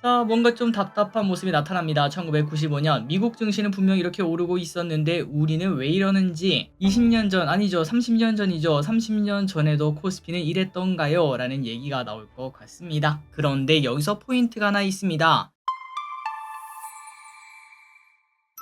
자, 뭔가 좀 답답한 모습이 나타납니다. 1995년 미국 증시는 분명 이렇게 오르고 있었는데 우리는 왜 이러는지 20년 전 아니죠. 30년 전이죠. 30년 전에도 코스피는 이랬던가요? 라는 얘기가 나올 것 같습니다. 그런데 여기서 포인트가 하나 있습니다.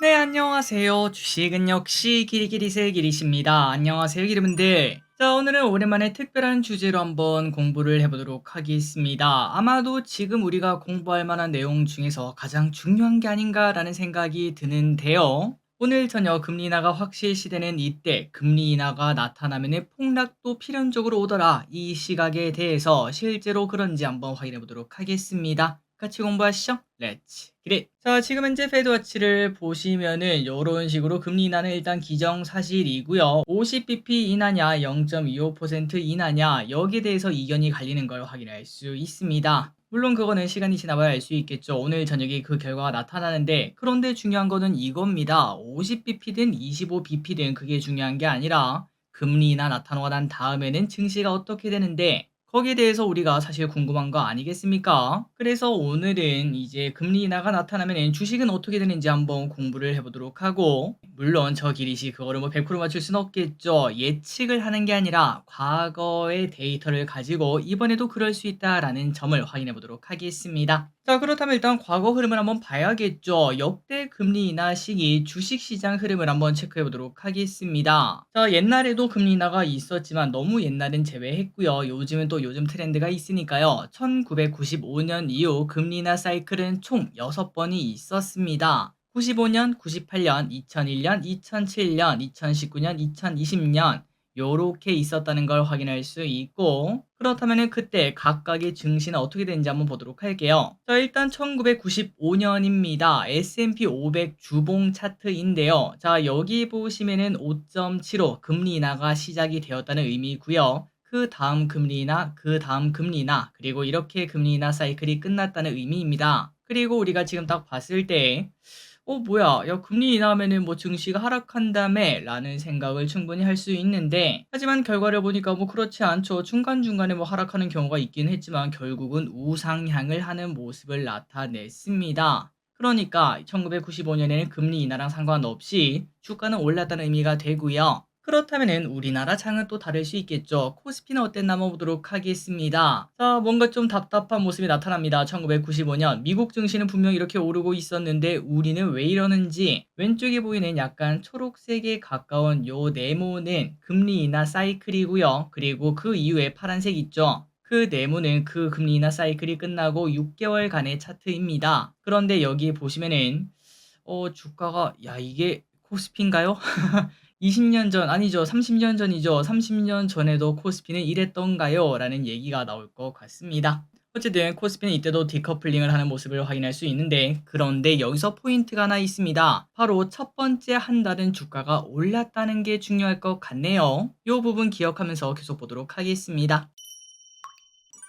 네, 안녕하세요. 주식은 역시 기리기리세 기리십니다. 안녕하세요, 기리분들. 자, 오늘은 오랜만에 특별한 주제로 한번 공부를 해보도록 하겠습니다. 아마도 지금 우리가 공부할 만한 내용 중에서 가장 중요한 게 아닌가라는 생각이 드는데요. 오늘 저녁 금리 인하가 확실시되는 이때 금리 인하가 나타나면 폭락도 필연적으로 오더라. 이 시각에 대해서 실제로 그런지 한번 확인해 보도록 하겠습니다. 같이 공부하시죠. 렛츠 기릿. 자, 지금 현재 페드워치를 보시면은 요런 식으로 금리 인하는 일단 기정사실이고요. 50bp 인하냐 0.25% 인하냐 여기에 대해서 이견이 갈리는 걸 확인할 수 있습니다. 물론 그거는 시간이 지나봐야 알 수 있겠죠. 오늘 저녁에 그 결과가 나타나는데, 그런데 중요한 거는 이겁니다. 50bp든 25bp든 그게 중요한 게 아니라 금리 인하 나타나고 난 다음에는 증시가 어떻게 되는데, 거기에 대해서 우리가 사실 궁금한 거 아니겠습니까? 그래서 오늘은 이제 금리 인하가 나타나면 주식은 어떻게 되는지 한번 공부를 해보도록 하고, 물론 저 기릿이 그거를 뭐 100% 맞출 수는 없겠죠. 예측을 하는 게 아니라 과거의 데이터를 가지고 이번에도 그럴 수 있다라는 점을 확인해 보도록 하겠습니다. 자, 그렇다면 일단 과거 흐름을 한번 봐야겠죠. 역대 금리 인하 시기 주식시장 흐름을 한번 체크해 보도록 하겠습니다. 자, 옛날에도 금리 인하가 있었지만 너무 옛날은 제외했고요. 요즘은 또 요즘 트렌드가 있으니까요. 1995년 이후 금리 인하 사이클은 총 6번이 있었습니다. 95년, 98년, 2001년, 2007년, 2019년, 2020년 요렇게 있었다는 걸 확인할 수 있고, 그렇다면 그때 각각의 증시는 어떻게 되는지 한번 보도록 할게요. 자, 일단 1995년입니다. S&P 500 주봉 차트인데요. 자, 여기 보시면은 5.75 금리 인하가 시작이 되었다는 의미고요. 그 다음 금리 인하, 그 다음 금리 인하, 그리고 이렇게 금리 인하 사이클이 끝났다는 의미입니다. 그리고 우리가 지금 딱 봤을 때 뭐야, 야, 금리 인하하면은 뭐 증시가 하락한다며 라는 생각을 충분히 할 수 있는데, 하지만 결과를 보니까 뭐 그렇지 않죠. 중간중간에 뭐 하락하는 경우가 있긴 했지만 결국은 우상향을 하는 모습을 나타냈습니다. 그러니까 1995년에는 금리 인하랑 상관없이 주가는 올랐다는 의미가 되고요. 그렇다면은 우리나라 장은 또 다를 수 있겠죠. 코스피는 어땠나 한번 보도록 하겠습니다. 자, 뭔가 좀 답답한 모습이 나타납니다. 1995년 미국 증시는 분명 이렇게 오르고 있었는데 우리는 왜 이러는지, 왼쪽에 보이는 약간 초록색에 가까운 요 네모는 금리 인하 사이클이고요. 그리고 그 이후에 파란색 있죠. 그 네모는 그 금리 인하 사이클이 끝나고 6개월간의 차트입니다. 그런데 여기 보시면은 주가가, 야, 이게 코스피인가요? 20년 전 아니죠. 30년 전이죠. 30년 전에도 코스피는 이랬던가요? 라는 얘기가 나올 것 같습니다. 어쨌든 코스피는 이때도 디커플링을 하는 모습을 확인할 수 있는데, 그런데 여기서 포인트가 하나 있습니다. 바로 첫 번째 한 달은 주가가 올랐다는 게 중요할 것 같네요. 이 부분 기억하면서 계속 보도록 하겠습니다.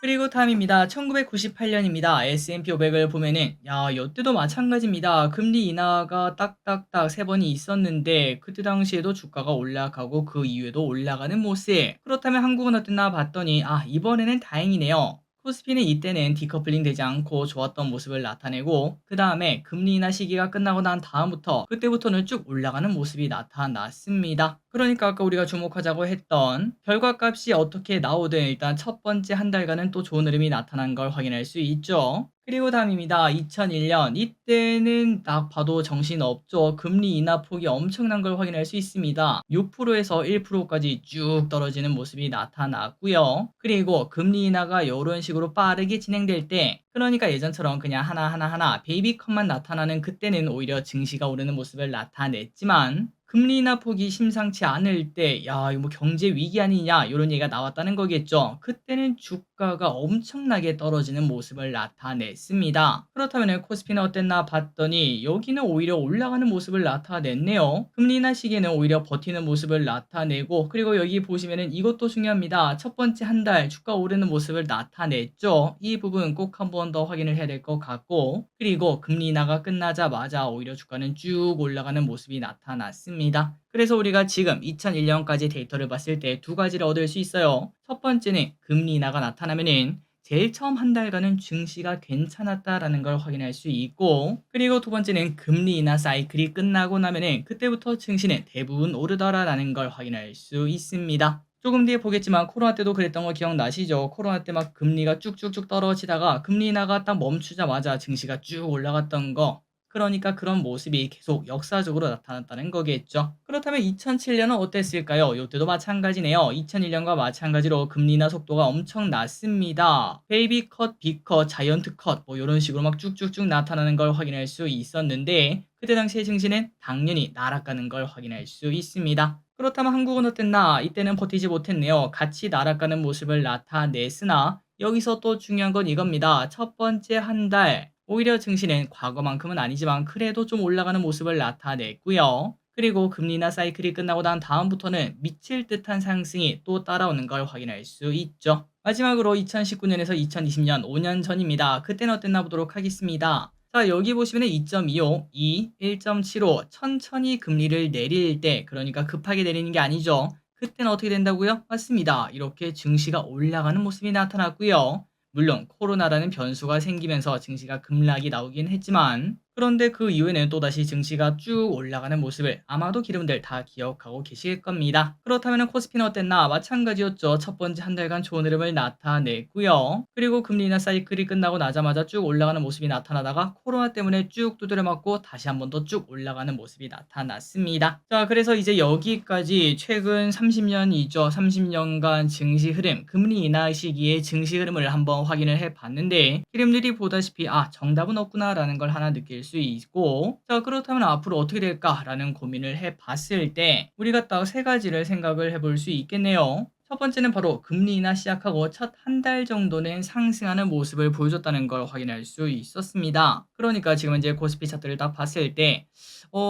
그리고 다음입니다. 1998년입니다. S&P 500을 보면은, 야, 이때도 마찬가지입니다. 금리 인하가 딱딱딱 3번이 있었는데 그때 당시에도 주가가 올라가고 그 이후에도 올라가는 모습. 그렇다면 한국은 어땠나 봤더니, 이번에는 다행이네요. 코스피는 이때는 디커플링 되지 않고 좋았던 모습을 나타내고, 그 다음에 금리 인하 시기가 끝나고 난 다음부터 그때부터는 쭉 올라가는 모습이 나타났습니다. 그러니까 아까 우리가 주목하자고 했던 결과값이 어떻게 나오든 일단 첫 번째 한 달간은 또 좋은 흐름이 나타난 걸 확인할 수 있죠. 그리고 다음입니다. 2001년 이때는 딱 봐도 정신없죠. 금리 인하 폭이 엄청난 걸 확인할 수 있습니다. 6%에서 1%까지 쭉 떨어지는 모습이 나타났고요. 그리고 금리 인하가 이런 식으로 빠르게 진행될 때, 그러니까 예전처럼 그냥 하나하나 베이비컷만 나타나는 그때는 오히려 증시가 오르는 모습을 나타냈지만, 금리 인하 폭이 심상치 않을 때, 야, 이거 뭐 경제 위기 아니냐 이런 얘기가 나왔다는 거겠죠. 그때는 주가가 엄청나게 떨어지는 모습을 나타냈습니다. 그렇다면 코스피는 어땠나 봤더니 여기는 오히려 올라가는 모습을 나타냈네요. 금리 인하 시기에는 오히려 버티는 모습을 나타내고, 그리고 여기 보시면은 이것도 중요합니다. 첫 번째 한 달 주가 오르는 모습을 나타냈죠. 이 부분 꼭 한 번 더 확인을 해야 될 것 같고, 그리고 금리 인하가 끝나자마자 오히려 주가는 쭉 올라가는 모습이 나타났습니다. 그래서 우리가 지금 2001년까지 데이터를 봤을 때 두 가지를 얻을 수 있어요. 첫 번째는 금리 인하가 나타나면은 제일 처음 한 달간은 증시가 괜찮았다라는 걸 확인할 수 있고, 그리고 두 번째는 금리 인하 사이클이 끝나고 나면은 그때부터 증시는 대부분 오르더라라는 걸 확인할 수 있습니다. 조금 뒤에 보겠지만 코로나 때도 그랬던 거 기억나시죠? 코로나 때 막 금리가 쭉쭉쭉 떨어지다가 금리 인하가 딱 멈추자마자 증시가 쭉 올라갔던 거. 그러니까 그런 모습이 계속 역사적으로 나타났다는 거겠죠. 그렇다면 2007년은 어땠을까요? 이때도 마찬가지네요. 2001년과 마찬가지로 금리 인하 속도가 엄청 났습니다. 베이비 컷, 빅 컷, 자이언트 컷 뭐 이런 식으로 막 쭉쭉쭉 나타나는 걸 확인할 수 있었는데, 그때 당시의 증시는 당연히 날아가는 걸 확인할 수 있습니다. 그렇다면 한국은 어땠나? 이때는 버티지 못했네요. 같이 날아가는 모습을 나타냈으나 여기서 또 중요한 건 이겁니다. 첫 번째 한 달 오히려 증시는 과거만큼은 아니지만 그래도 좀 올라가는 모습을 나타냈고요. 그리고 금리 인하 사이클이 끝나고 난 다음부터는 미칠 듯한 상승이 또 따라오는 걸 확인할 수 있죠. 마지막으로 2019년에서 2020년 5년 전입니다. 그때는 어땠나 보도록 하겠습니다. 자, 여기 보시면 2.25, 2, 1.75 천천히 금리를 내릴 때, 그러니까 급하게 내리는 게 아니죠. 그때는 어떻게 된다고요? 맞습니다. 이렇게 증시가 올라가는 모습이 나타났고요. 물론 코로나라는 변수가 생기면서 증시가 급락이 나오긴 했지만, 그런데 그 이후에는 또다시 증시가 쭉 올라가는 모습을 아마도 기름들 다 기억하고 계실 겁니다. 그렇다면 코스피는 어땠나? 마찬가지였죠. 첫 번째 한 달간 좋은 흐름을 나타냈고요. 그리고 금리 인하 사이클이 끝나고 나자마자 쭉 올라가는 모습이 나타나다가 코로나 때문에 쭉 두드려 맞고 다시 한 번 더 쭉 올라가는 모습이 나타났습니다. 자, 그래서 이제 여기까지 최근 30년이죠. 30년간 증시 흐름, 금리 인하 시기의 증시 흐름을 한번 확인을 해봤는데, 기름들이 보다시피 정답은 없구나라는 걸 하나 느낄 수 있고, 자, 그렇다면 앞으로 어떻게 될까라는 고민을 해봤을 때 우리가 딱 세 가지를 생각을 해볼 수 있겠네요. 첫 번째는 바로 금리 인하 시작하고 첫 한 달 정도는 상승하는 모습을 보여줬다는 걸 확인할 수 있었습니다. 그러니까 지금 이제 코스피 차트를 딱 봤을 때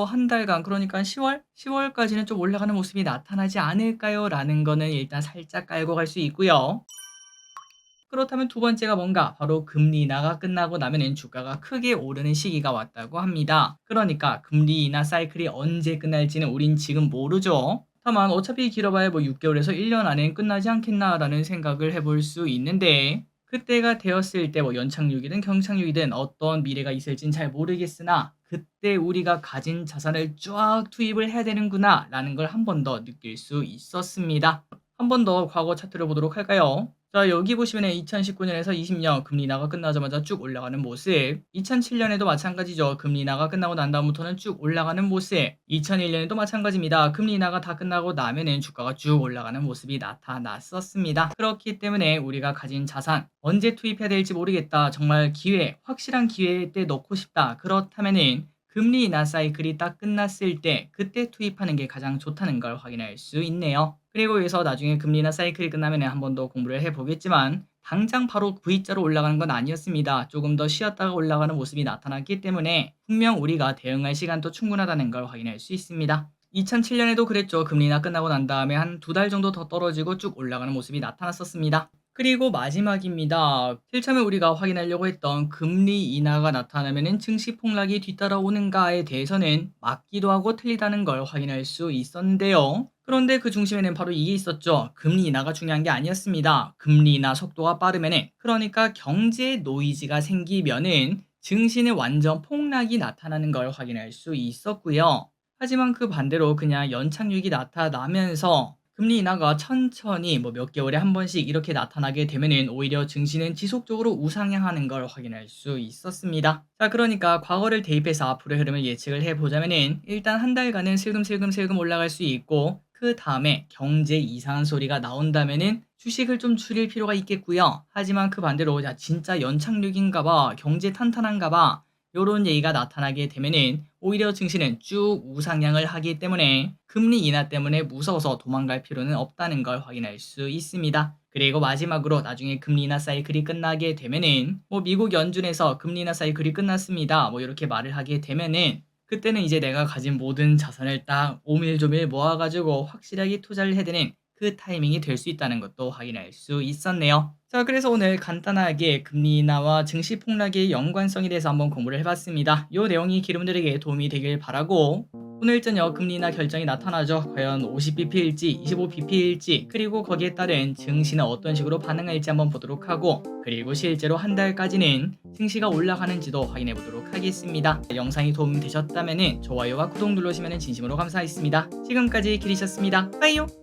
한 달간, 그러니까 10월까지는 좀 올라가는 모습이 나타나지 않을까요? 라는 거는 일단 살짝 깔고 갈 수 있고요. 그렇다면 두 번째가 뭔가? 바로 금리 인하가 끝나고 나면은 주가가 크게 오르는 시기가 왔다고 합니다. 그러니까 금리 인하 사이클이 언제 끝날지는 우린 지금 모르죠. 다만 어차피 길어봐야 뭐 6개월에서 1년 안엔 끝나지 않겠나라는 생각을 해볼 수 있는데, 그때가 되었을 때 뭐 연착륙이든 경착륙이든 어떤 미래가 있을진 잘 모르겠으나 그때 우리가 가진 자산을 쫙 투입을 해야 되는구나 라는 걸 한 번 더 느낄 수 있었습니다. 한 번 더 과거 차트를 보도록 할까요? 자, 여기 보시면 2019년에서 20년 금리 인하가 끝나자마자 쭉 올라가는 모습, 2007년에도 마찬가지죠. 금리 인하가 끝나고 난 다음부터는 쭉 올라가는 모습, 2001년에도 마찬가지입니다. 금리 인하가 다 끝나고 나면은 주가가 쭉 올라가는 모습이 나타났었습니다. 그렇기 때문에 우리가 가진 자산 언제 투입해야 될지 모르겠다. 정말 기회, 확실한 기회 때 넣고 싶다. 그렇다면은 금리 인하 사이클이 딱 끝났을 때 그때 투입하는 게 가장 좋다는 걸 확인할 수 있네요. 그리고 여기서 나중에 금리 인하 사이클이 끝나면 한 번 더 공부를 해보겠지만 당장 바로 V자로 올라가는 건 아니었습니다. 조금 더 쉬었다가 올라가는 모습이 나타났기 때문에 분명 우리가 대응할 시간도 충분하다는 걸 확인할 수 있습니다. 2007년에도 그랬죠. 금리 인하 끝나고 난 다음에 한 두 달 정도 더 떨어지고 쭉 올라가는 모습이 나타났었습니다. 그리고 마지막입니다. 제일 처음에 우리가 확인하려고 했던 금리 인하가 나타나면은 증시 폭락이 뒤따라오는가에 대해서는 맞기도 하고 틀리다는 걸 확인할 수 있었는데요. 그런데 그 중심에는 바로 이게 있었죠. 금리 인하가 중요한 게 아니었습니다. 금리 인하 속도가 빠르면은, 그러니까 경제 노이즈가 생기면은 증시는 완전 폭락이 나타나는 걸 확인할 수 있었고요. 하지만 그 반대로 그냥 연착륙이 나타나면서 금리 인하가 천천히 뭐 몇 개월에 한 번씩 이렇게 나타나게 되면은 오히려 증시는 지속적으로 우상향하는 걸 확인할 수 있었습니다. 자, 그러니까 과거를 대입해서 앞으로의 흐름을 예측을 해보자면은 일단 한 달간은 슬금슬금 올라갈 수 있고, 그 다음에 경제 이상한 소리가 나온다면은 주식을 좀 줄일 필요가 있겠고요. 하지만 그 반대로 진짜 연착륙인가 봐, 경제 탄탄한가 봐, 요런 얘기가 나타나게 되면은 오히려 증시는 쭉 우상향을 하기 때문에 금리 인하 때문에 무서워서 도망갈 필요는 없다는 걸 확인할 수 있습니다. 그리고 마지막으로 나중에 금리 인하 사이클이 끝나게 되면은 뭐 미국 연준에서 금리 인하 사이클이 끝났습니다. 뭐 이렇게 말을 하게 되면은 그때는 이제 내가 가진 모든 자산을 딱 오밀조밀 모아가지고 확실하게 투자를 해야 되는 그 타이밍이 될 수 있다는 것도 확인할 수 있었네요. 자, 그래서 오늘 간단하게 금리 인하와 증시 폭락의 연관성에 대해서 한번 공부를 해봤습니다. 이 내용이 기름들에게 도움이 되길 바라고, 오늘 저녁 금리 인하 결정이 나타나죠. 과연 50bp일지 25bp일지 그리고 거기에 따른 증시는 어떤 식으로 반응할지 한번 보도록 하고, 그리고 실제로 한 달까지는 증시가 올라가는지도 확인해 보도록 하겠습니다. 영상이 도움되셨다면 좋아요와 구독 눌러주시면 진심으로 감사하겠습니다. 지금까지 길이셨습니다. 빠이요.